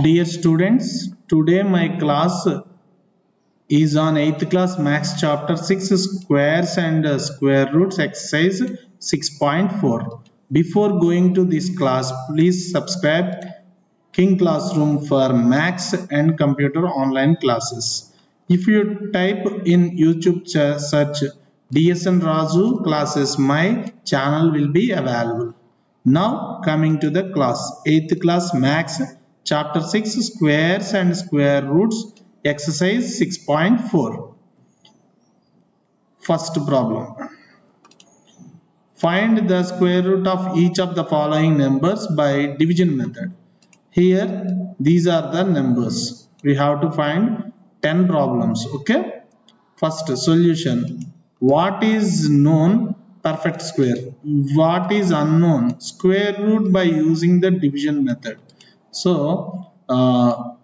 Dear students, today my class is on 8th class Maths chapter 6 squares and square roots exercise 6.4. Before going to this class, please subscribe King Classroom for Maths and computer online classes. If you type in YouTube search DSN Raju classes, my channel will be available. Now coming to the class, 8th class Maths chapter 6 squares and square roots exercise 6.4. First problem. Find the square root of each of the following numbers by division method. Here these are the numbers. We have to find 10 problems. Okay. First solution. What is known? Perfect square. What is unknown? Square root by using the division method. So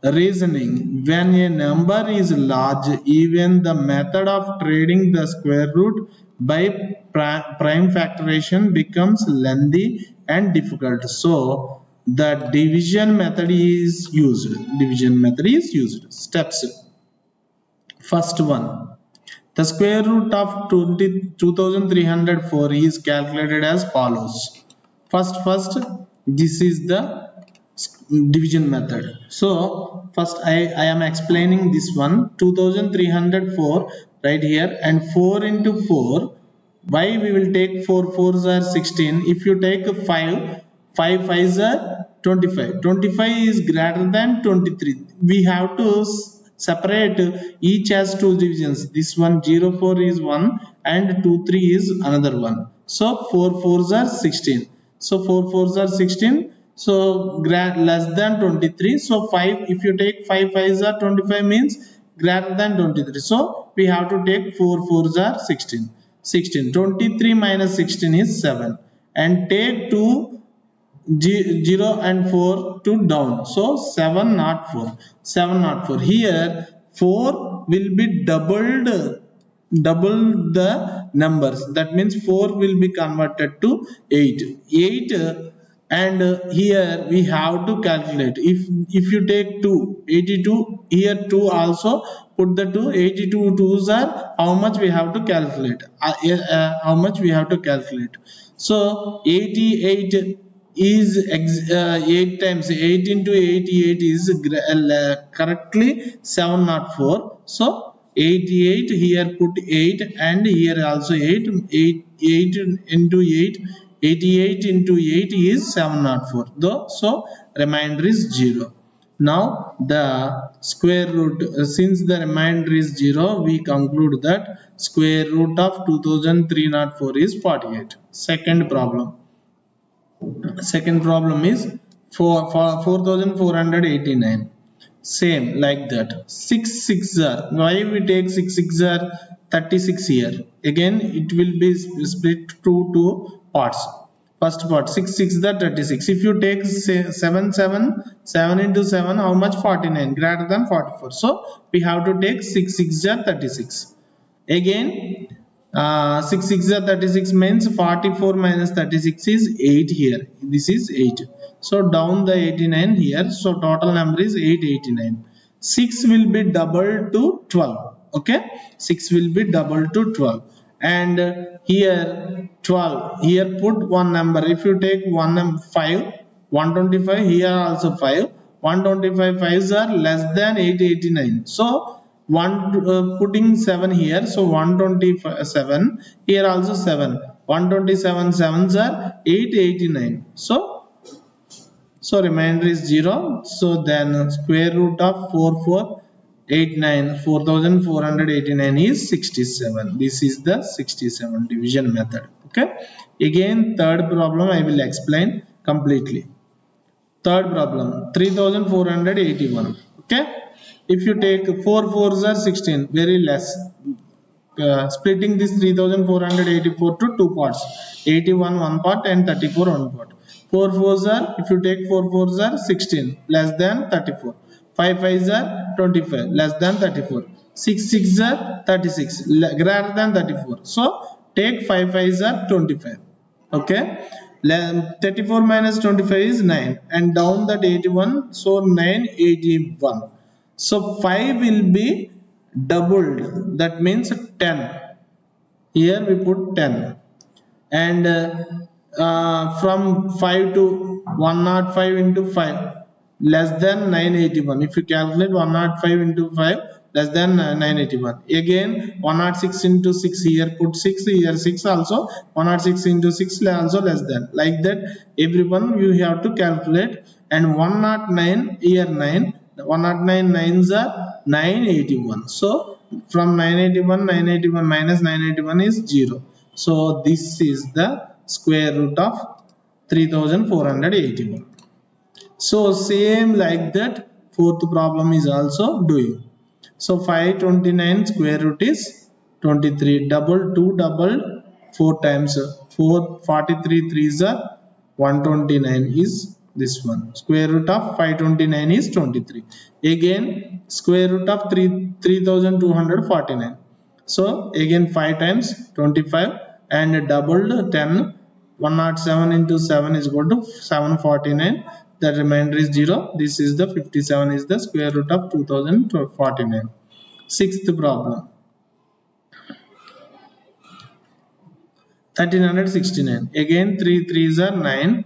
reasoning. When a number is large, even the method of trading the square root by prime factorization becomes lengthy and difficult. So the division method is used. Division method is used. Steps. First one. The square root of 2304 is calculated as follows. First, this is the division method. So, first I am explaining this one. 2304 right here, and 4 into 4. Why we will take 4 fours are 16. If you take 5 fives are 25. 25 is greater than 23. We have to separate each as two divisions. This one 0 4 is one and 2 3 is another one. So 4 fours are 16. So 4 fours are 16. So less than 23. So 5, if you take 5 fives are 25 means greater than 23. So we have to take 4 fours are 16. 16. 23 minus 16 is 7. And take 2 0 and 4 to down. So 7 not 4. 7 not 4. Here 4 will be double the numbers. That means 4 will be converted to 8. 8 and here we have to calculate. If you take 2, 82, here 2 also put the 2, 82 2s are how much we have to calculate. How much we have to calculate. So 88 is 8 times 8 into 88 is correctly 704. So 88 here put 8 and here also 8 into 8, 88 into 8 is 704 though. So remainder is 0. Now the square root, since the remainder is 0, we conclude that square root of 2304 is 48. Second problem. Second problem is 4489. Same like that. 6 6 are. Why we take 6 6 are 36 here. Again it will be split to two parts. First part 6 6 is 36. If you take 7 7 into 7, how much? 49, greater than 44. So we have to take 6 6 are 36. Again 6 6 are 36 means 44 minus 36 is 8 here. This is 8. So down the 89 here. So total number is 889. 6 will be double to 12. Okay. 6 will be double to 12. And here 12. Here put one number. If you take one number 5, 125, here also 5. 125 5s are less than 889. So putting 7 here, so 127 here also 7. 127 sevens are 889. So remainder is 0. So then square root of 4489 is 67. This is the 67 division method. Okay. Again third problem I will explain completely. Third problem 3481. Okay. If you take 4 4s are 16, very less. Splitting this 3484 to two parts, 81 one part and 34 one part. 4 4s are, if you take 4 4s are 16, less than 34. 5 5s are 25, less than 34. 6 6s are 36, greater than 34. So take 5 5s are 25. Okay. 34 minus 25 is 9 and down that 81, so 981. So 5 will be doubled, that means 10. Here we put 10, and from 5 to 105 into 5 less than 981. If you calculate 105 into 5 less than 981, again 106 into 6, here put 6, here 6 also, 106 into 6 also less than, like that everyone you have to calculate. And 109 here 9, 109 nines are 981. So from 981, 981 minus 981 is 0. So this is the square root of 3481. So same like that, fourth problem is also doing. So 529 square root is 23. Double 2 double 4 times 4, 43 threes are 129 is this one. Square root of 529 is 23. Again square root of 3249. So again 5 times 25 and doubled 10. 107 into 7 is equal to 749. The remainder is 0. This is the 57 is the square root of 2049. Sixth problem, 1369. Again 3 threes are 9.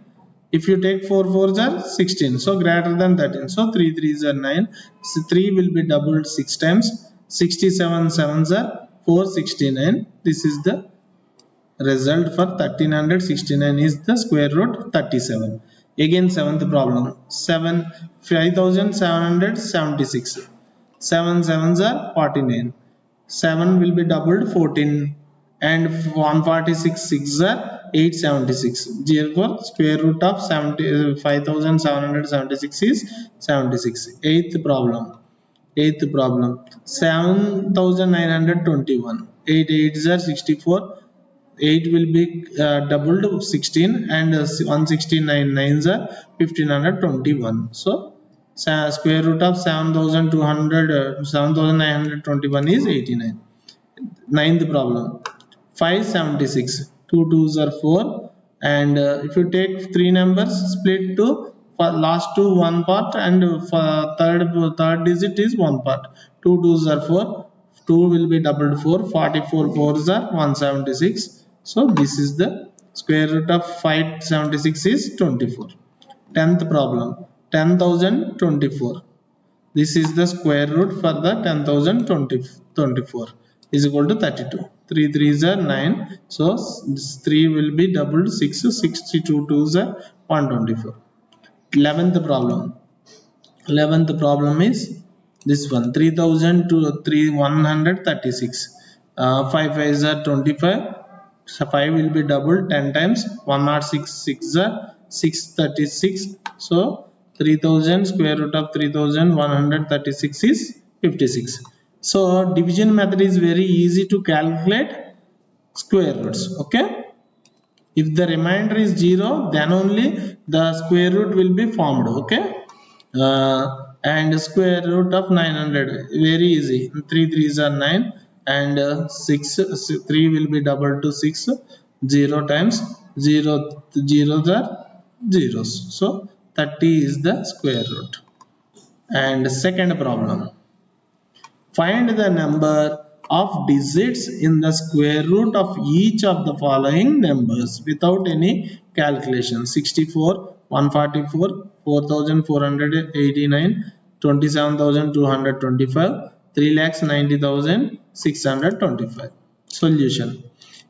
If you take 4 fours are 16. So greater than 13. So 3 threes are 9. So 3 will be doubled 6 times. 67 sevens are 469. This is the result for 1369 is the square root 37. Again seventh problem, 5776. 7 sevens are 49. 7 will be doubled 14 and 146 6 are 876. Therefore square root of 5776 is 76. Eighth problem 7921. 8 8s are 64. 8 will be doubled 16 and 169 9s are 1521. So square root of 7200 7921 is 89. Ninth problem, 576. 2 twos are 4, and if you take three numbers split to for last two one part, and for third digit is one part. 2 twos are 4, 2 will be doubled 4, 44 fours are 176. So this is the square root of 576 is 24. Tenth problem, 10,024. This is the square root for the 10,024 is equal to 32. 3 threes are 9. So this 3 will be doubled 6. 62 twos are 124. 11th problem. 11th problem is this one, 3000 to 136. 5 5s are 25. So 5 will be doubled 10 times. 106 6 are 636. So 3000 square root of 3136 is 56. So division method is very easy to calculate square roots. Okay. If the remainder is 0, then only the square root will be formed. Okay. And square root of 900, very easy. 3 threes are 9, and 3 will be doubled to 6. 0 times 0, zeros are zeros. So 30 is the square root. And second problem, find the number of digits in the square root of each of the following numbers without any calculation. 64, 144, 4489, 27,225, 3,90,625. Solution.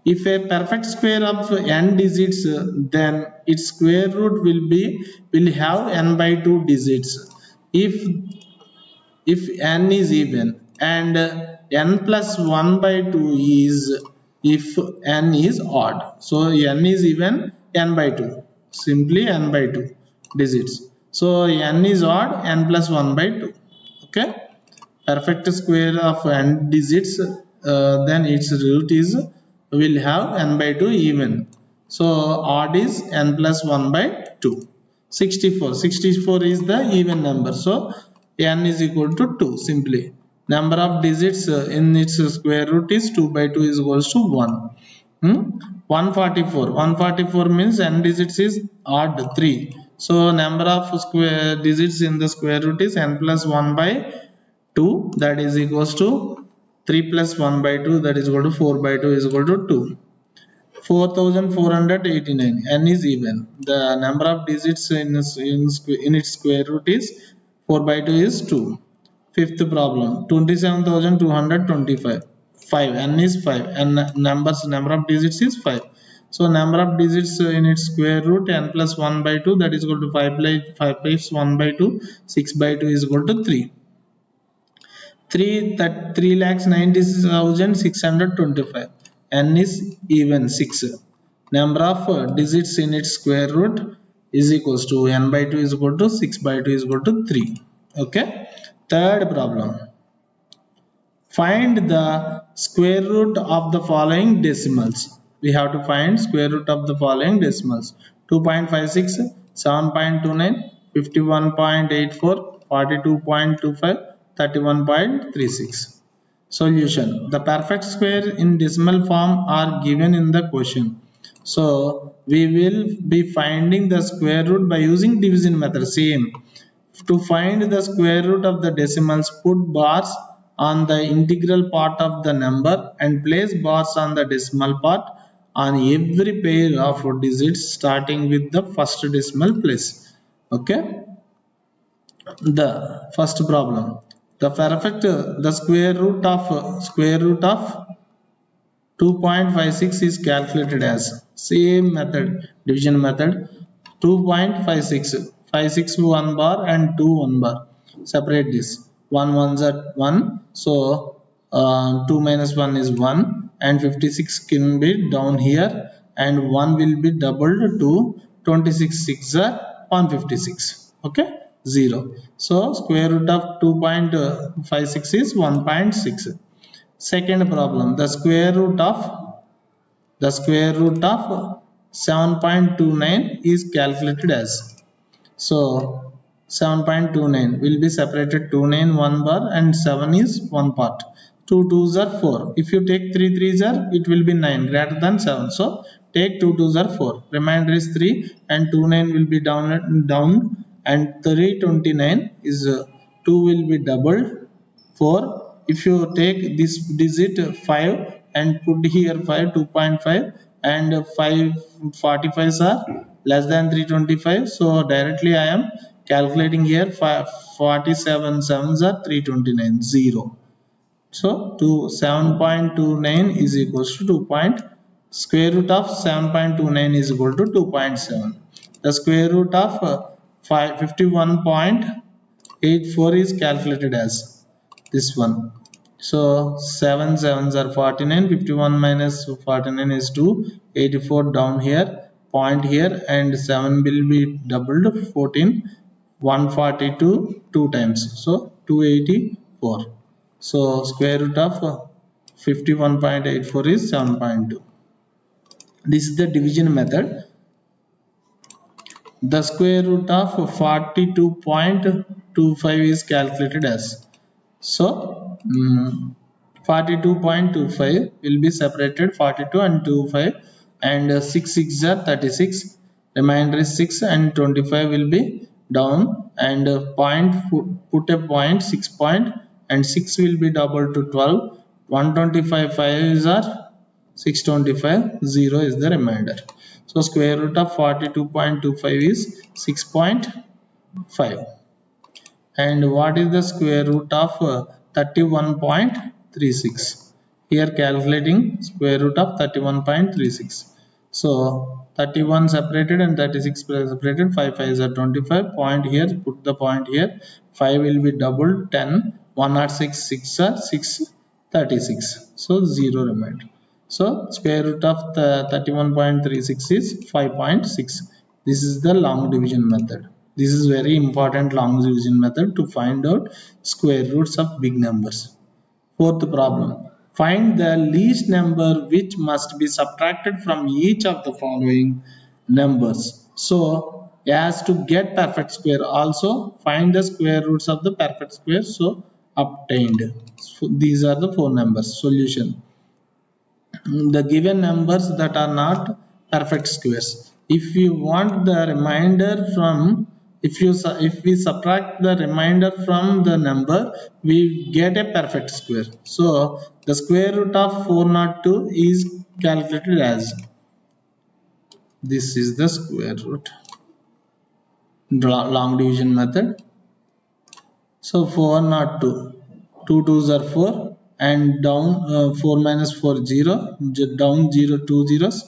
If a perfect square of n digits, then its square root will have n by 2 digits. If n is even, and n plus 1 by 2 is if n is odd. So n is even, n by 2, simply n by 2 digits. So n is odd, n plus 1 by 2. Okay, perfect square of n digits, then its root is will have n by 2 even. So odd is n plus 1 by 2. 64 is the even number. So n is equal to 2. Simply number of digits in its square root is 2 by 2 is equals to 1. 144. 144 means n digits is odd 3. So number of square digits in the square root is n plus 1 by 2, that is equals to 3 plus 1 by 2, that is equal to 4 by 2 is equal to 2. 4489. N is even. The number of digits in its square root is 4 by 2 is 2. Fifth problem, 27,225. 5. N is 5. And number of digits is 5. So number of digits in its square root n plus 1 by 2, that is equal to 5 plus 1 by 2, 6 by 2 is equal to 3. 3,90,625. N is even 6. Number of digits in its square root is equals to n by 2 is equal to 6 by 2 is equal to 3. Okay. Third problem. Find the square root of the following decimals. We have to find square root of the following decimals. 2.56, 7.29, 51.84, 42.25, 31.36. Solution. The perfect square in decimal form are given in the question. So we will be finding the square root by using division method. Same. To find the square root of the decimals, put bars on the integral part of the number and place bars on the decimal part on every pair of digits starting with the first decimal place. Okay. The first problem. The square root of 2.56 is calculated as same method, division method. 2.56, 56 1 bar and 2 1 bar. Separate this. 1 ones are 1. So 2 minus 1 is 1 and 56 can be down here and 1 will be doubled to 26 6 are 156. Okay, 0. So square root of 2.56 is 1.6. Second problem, the square root of 7.29 is calculated as. So 7.29 will be separated 29 1 bar and 7 is 1 part. 2 2s are 4. If you take 3 3s are, it will be 9 greater than 7. So take 2 2s are 4. Remainder is 3 and 2 9 will be down and 329 is 2 will be doubled 4. If you take this digit 5 and put here 5, 2.5 and 5 45s are less than 325. So directly I am calculating here 47 sevens are 329, 0. So 7.29 is equals to 2 point. Square root of 7.29 is equal to 2.7. The square root of 51.84 is calculated as this one. So 7 sevens are 49, 51 minus 49 is 2, 84 down here, point here and 7 will be doubled 14, 142 2 times. So 284. So square root of 51.84 is 7.2. This is the division method. The square root of 42.25 is calculated as. So 42.25 will be separated 42 and 25 and 6 6 are 36. Remainder is 6 and 25 will be down and put a point 6 point and 6 will be doubled to 12. 125 5 are 625, 0 is the remainder. So square root of 42.25 is 6.5. And what is the square root of 31.36? Here calculating square root of 31.36. So 31 separated and 36 separated, 5 5 are 25, point here, put the point here, 5 will be doubled 10, 106 6 are 6 36, so 0 remainder. So square root of the 31.36 is 5.6. This is the long division method. This is very important long division method to find out square roots of big numbers. Fourth problem. Find the least number which must be subtracted from each of the following numbers. So as to get perfect square, also find the square roots of the perfect square. So obtained. So these are the four numbers. Solution. the given numbers that are not perfect squares. If you want the remainder from, if we subtract the remainder from the number, we get a perfect square. So the square root of 402 is calculated as, this is the square root, long division method. So 4 not 2. 2 twos are 4, and down 4 minus 4 0, down 0 2 zeros.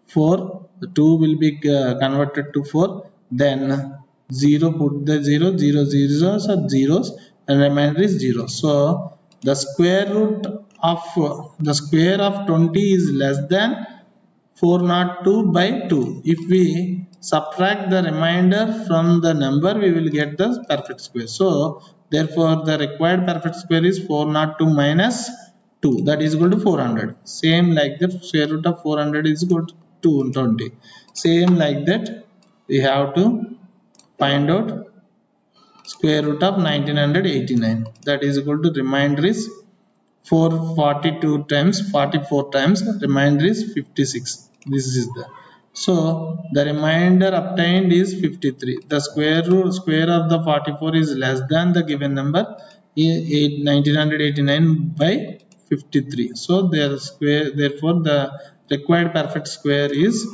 4, the 2 will be converted to 4, then 0, put the 0, 0 zeros are zeros, and remainder is 0. So the square root of the square of 20 is less than 402 by 2. If we subtract the remainder from the number, we will get the perfect square. So therefore the required perfect square is 402 minus 2, that is equal to 400. Same like that, square root of 400 is equal to 220. Same like that, we have to find out square root of 1989, that is equal to, remainder is 442 times 44 times, remainder is 56. This is the, so the remainder obtained is 53. The square of the 44 is less than the given number 1989 by 53. So their square, therefore the required perfect square is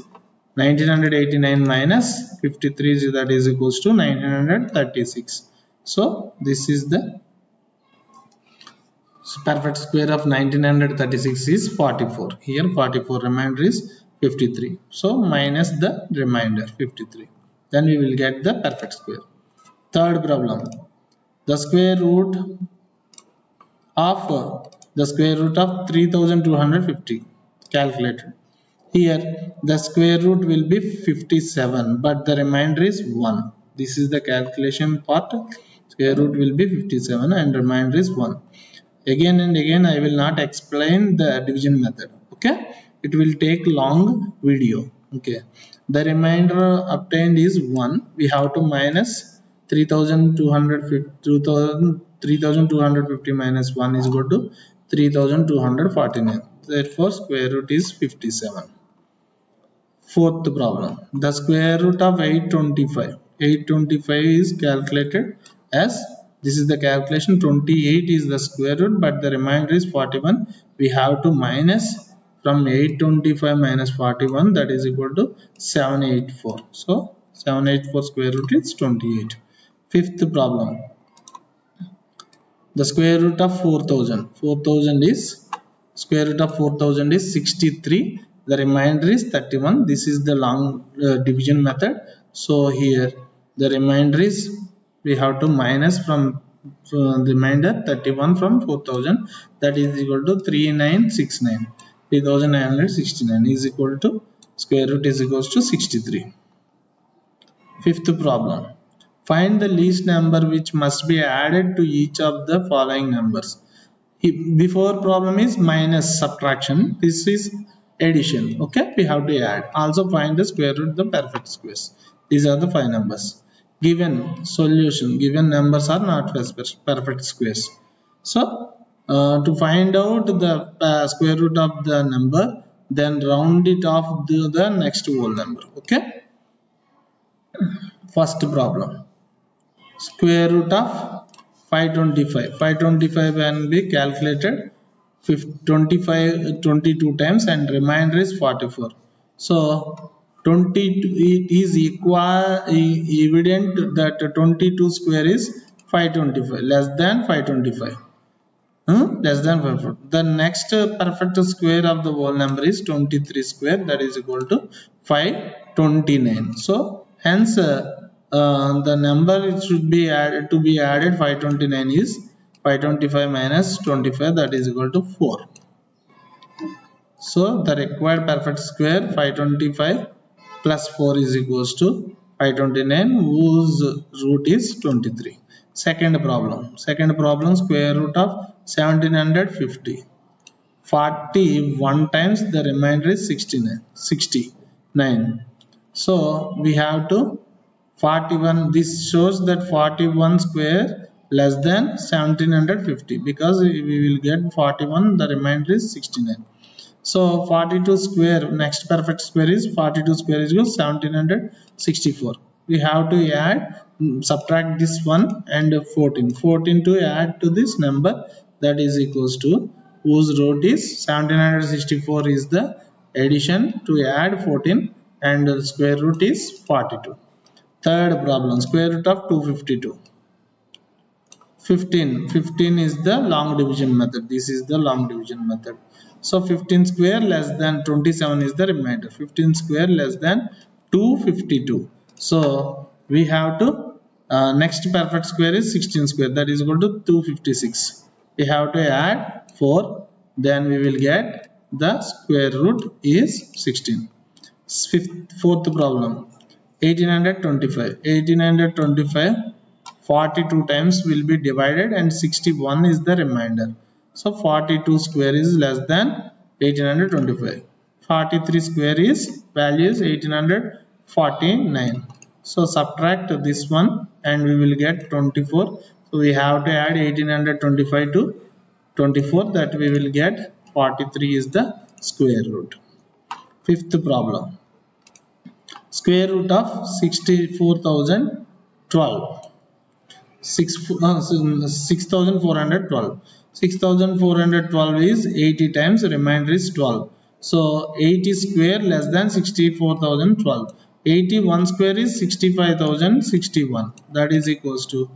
1989 minus 53, that is equals to 1936. So this is the, so perfect square of 1936 is 44. Here 44, remainder is 53. So minus the remainder 53. Then we will get the perfect square. Third problem. The square root of the square root of 3250 calculated. Here the square root will be 57, but the remainder is 1. This is the calculation part. Square root will be 57 and remainder is 1. Again and again I will not explain the division method, okay, it will take long video. Okay, the remainder obtained is 1. We have to minus 3250 minus 1 is equal to 3249. Therefore square root is 57. Fourth problem, the square root of 825. 825 is calculated as, this is the calculation, 28 is the square root, but the remainder is 41. We have to minus from 825 minus 41, that is equal to 784. So 784 square root is 28. Fifth problem, the square root of 4000. 4000 is, square root of 4000 is 63. The remainder is 31. This is the long division method. So here the remainder is, we have to minus from the remainder 31 from 4000, that is equal to 3969. 3969 is equal to, square root is equals to 63. Fifth problem. Find the least number which must be added to each of the following numbers. Before problem is minus subtraction. This is addition. Okay, we have to add. Also find the square root of the perfect squares. These are the 5 numbers. Given solution. Given numbers are not perfect squares. So to find out the square root of the number, then round it off to the next whole number. Okay. First problem. Square root of 525. 525 can be calculated 22 times and remainder is 44. So 22, it is evident that 22 square is 525, less than 525. Less than 5. The next perfect square of the whole number is 23 square, that is equal to 529. So hence the number it should be added, to be added 529 is 525 minus 25, that is equal to 4. So the required perfect square 525 plus 4 is equals to 529, whose root is 23. Second problem. Second problem, square root of 1750. 41 times the remainder is 69. So we have to 41. This shows that 41 square less than 1750, because we will get 41, the remainder is 69. So 42 square, next perfect square is 42 square is equal to 1764. We have to add, subtract this one and 14. 14 to add to this number, that is equals to, whose root is 1764 is the addition to add 14 and the square root is 42. Third problem, square root of 252. 15 is the long division method. This is the long division method. So 15 square less than 27 is the remainder. 15 square less than 252. So we have to, next perfect square is 16 square, that is equal to 256. We have to add 4, then we will get the square root is 16. Fourth problem, 1825. 1825, 42 times will be divided and 61 is the remainder. So 42 square is less than 1825. 43 square is, value is 1849. So subtract this one and we will get 24. So we have to add 1825 to 24, that we will get 43 is the square root. Fifth problem, square root of 64,012. 6412. 6412 is 80 times, remainder is 12. So 80 square less than 64,012. 81 square is 65,061. That is equals to,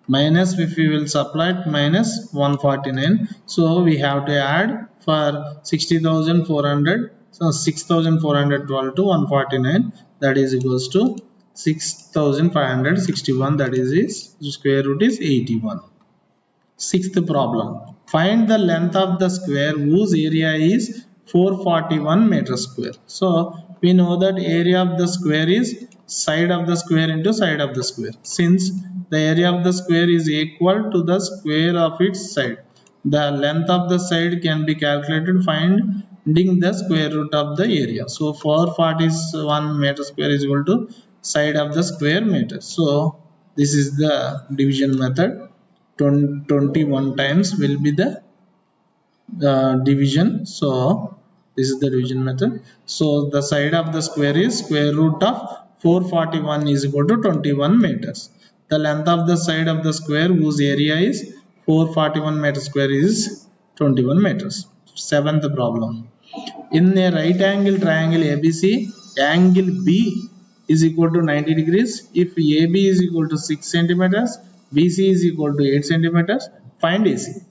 minus, if we will subtract, minus 149. So we have to add for 60,400, so 6412 to 149, that is equals to 6561, that is its square root is 81. Sixth problem, find the length of the square whose area is 441 meter square. So we know that area of the square is side of the square into side of the square. Since the area of the square is equal to the square of its side, the length of the side can be calculated finding the square root of the area. So 441 meter square is equal to side of the square meter. So this is the division method. 21 times will be the division. So this is the division method. So the side of the square is square root of 441 is equal to 21 meters. The length of the side of the square whose area is 441 meter square is 21 meters. Seventh problem, in a right angle triangle ABC, angle B is equal to 90 degrees. If AB is equal to 6 centimeters, BC is equal to 8 centimeters, find AC.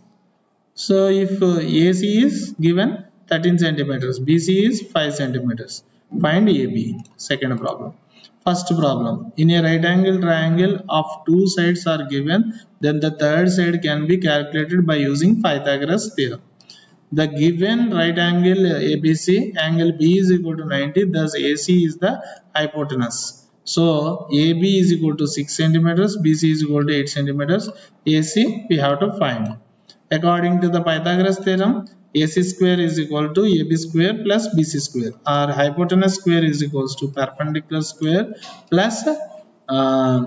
So if AC is given 13 centimeters, BC is 5 centimeters, find AB. Second problem. First problem, in a right angle triangle of two sides are given, then the third side can be calculated by using Pythagoras theorem. The given right angle ABC, angle B is equal to 90, thus AC is the hypotenuse. So AB is equal to 6 centimeters, BC is equal to 8 centimeters, AC we have to find. According to the Pythagoras theorem, AC square is equal to AB square plus BC square, or hypotenuse square is equals to perpendicular square plus uh,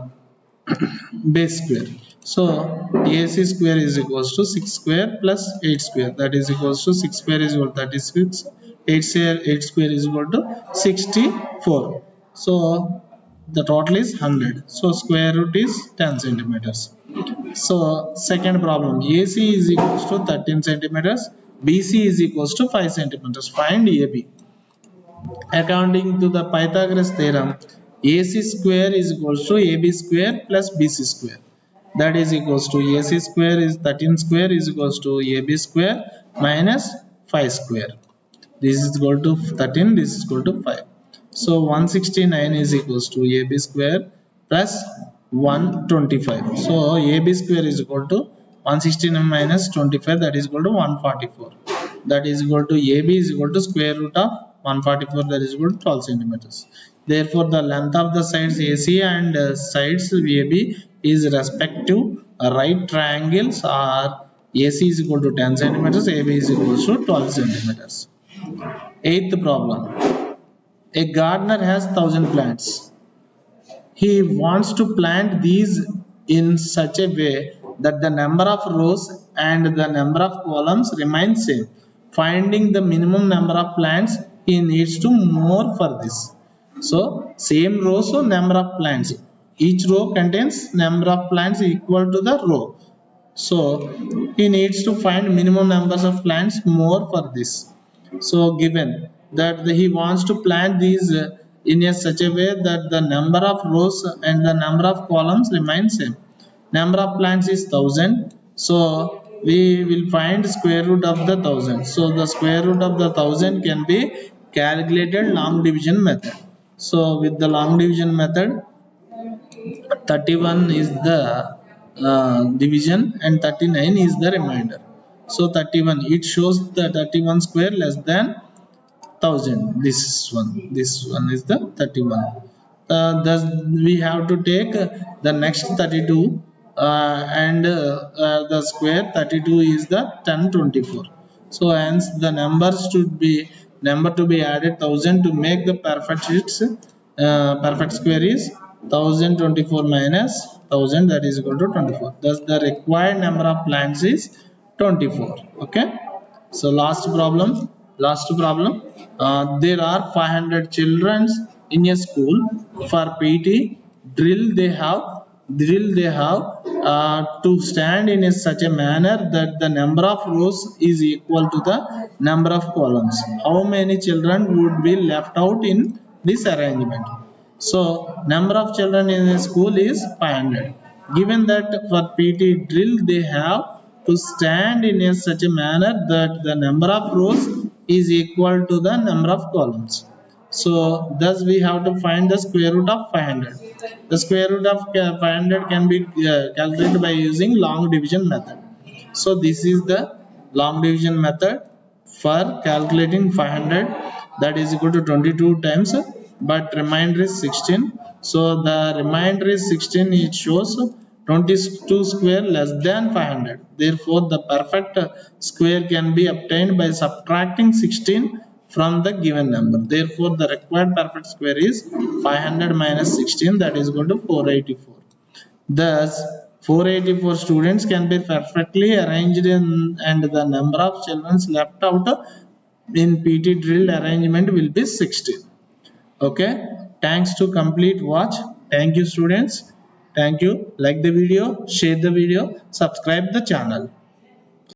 base square. So AC square is equals to 6 square plus 8 square, that is equals to 6 square is equal to 36, 8 square is equal to 64. So the total is 100. So square root is 10 centimeters. So second problem, AC is equals to 13 centimeters, BC is equals to 5 centimeters, find AB. According to the Pythagoras theorem, AC square is equals to AB square plus BC square. That is equals to AC square is 13 square is equals to AB square minus 5 square. This is equal to 13, this is equal to 5. So 169 is equals to AB square plus 125. So AB square is equal to 169 minus 25, that is equal to 144. That is equal to AB is equal to square root of 144, that is equal to 12 centimeters. Therefore the length of the sides AC and sides AB is respective right triangles are AC is equal to 10 centimeters, AB is equal to 12 centimeters. Eighth problem, a gardener has 1000 plants. He wants to plant these in such a way that the number of rows and the number of columns remain same. finding the minimum number of plants, he needs to more for this. So same row, so number of plants. Each row contains number of plants equal to the row. So he needs to find minimum numbers of plants more for this. So given that he wants to plant these in a such a way that the number of rows and the number of columns remain same. Number of plants is 1000. So we will find square root of the 1000. So the square root of the 1000 can be calculated long division method. So with the long division method, 31 is the division and 39 is the remainder. So 31, it shows the 31 square less than 1000. This one is the 31. Thus we have to take the next 32 and the square 32 is the 1024. So hence the numbers should be number to be added 1000 to make the perfect sheets. Perfect square is 1024 minus 1000, that is equal to 24. Thus the required number of plants is 24. Okay. So last problem. There are 500 children in a school. For PT drill they have to stand in such a manner that the number of rows is equal to the number of columns. How many children would be left out in this arrangement? So number of children in a school is 500. Given that for PT drill they have to stand in such a manner that the number of rows is equal to the number of columns. So thus we have to find the square root of 500. The square root of 500 can be calculated by using long division method. So this is the long division method for calculating 500, that is equal to 22 times, but remainder is 16. So the remainder is 16, it shows 22 square less than 500. Therefore the perfect square can be obtained by subtracting 16 from the given number. Therefore the required perfect square is 500 minus 16, that is equal to 484. Thus 484 students can be perfectly arranged and the number of children left out in PT drill arrangement will be 16. Okay. Thanks to complete watch. Thank you students. Thank you. Like the video, share the video, subscribe the channel.